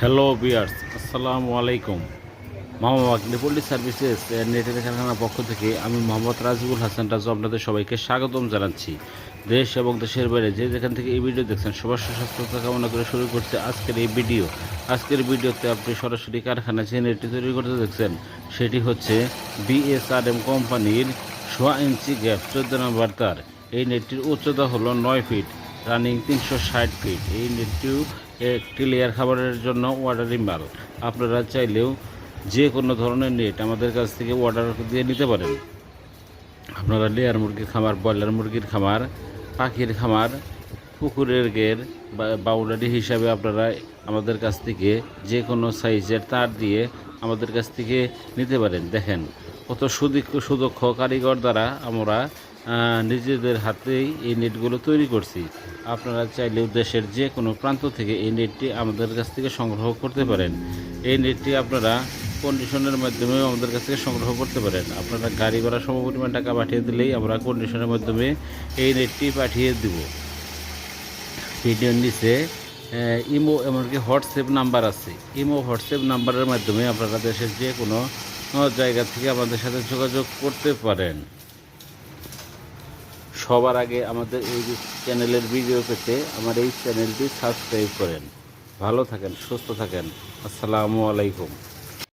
Hello বিয়ার্স, আসসালামু আলাইকুম। মামা পোল্ট্রি সার্ভিসেস নেটের কারখানার পক্ষ থেকে আমি মোহাম্মদ রাজিবুল হাসান রাজু আপনাদের সবাইকে স্বাগতম জানাচ্ছি। দেশ এবং দেশের বাইরে যে যেখান থেকে এই ভিডিও দেখছেন সবার সুস্বাস্থ্যতা কামনা করে শুরু করছে আজকের এই ভিডিও। আজকের ভিডিওতে আপনি সরাসরি কারখানা যে নেটটি তৈরি করতে দেখছেন সেটি হচ্ছে বিএসআরএম কোম্পানির 1.5 ইঞ্চি গ্যাপ 14 নম্বর তার। এই নেটটির উচ্চতা হলো 9 ফিট, রানিং 360 ফিট। এই নেটটিও একটি লেয়ার খাবারের জন্য অর্ডারি মাল। আপনারা চাইলেও যে কোনো ধরনের নেট আমাদের কাছ থেকে অর্ডার দিয়ে নিতে পারেন। আপনারা লেয়ার মুরগির খামার, ব্রয়লার মুরগির খামার, পাখির খামার, পুকুরের গের বাউন্ডারি হিসাবে আপনারা আমাদের কাছ থেকে যে কোনো সাইজের তার দিয়ে আমাদের কাছ থেকে নিতে পারেন। দেখেন কত সুদক্ষ কারিগর দ্বারা আমরা নিজেদের হাতেই এই নেটগুলো তৈরি করছি। আপনারা চাইলেও দেশের যে কোনো প্রান্ত থেকে এই নেটটি আমাদের কাছ থেকে সংগ্রহ করতে পারেন। এই নেটটি আপনারা কন্ডিশনের মাধ্যমেও আমাদের কাছ থেকে সংগ্রহ করতে পারেন। আপনারা গাড়ি ভাড়া সমপরিমাণ টাকা পাঠিয়ে দিলেই আমরা কন্ডিশনের মাধ্যমে এই নেটটি পাঠিয়ে দেব। ভিডিওর নিচে ইমো এমনকি হোয়াটসঅ্যাপ নাম্বার আছে। ইমো হোয়াটসঅ্যাপ নাম্বারের মাধ্যমে আপনারা দেশের যে কোনো জায়গা থেকে আমাদের সাথে যোগাযোগ করতে পারেন। সবার আগে আমাদের এই চ্যানেলের ভিডিও পেতে আমার এই চ্যানেলটি সাবস্ক্রাইব করেন। ভালো থাকেন, সুস্থ থাকেন। আসসালামু আলাইকুম।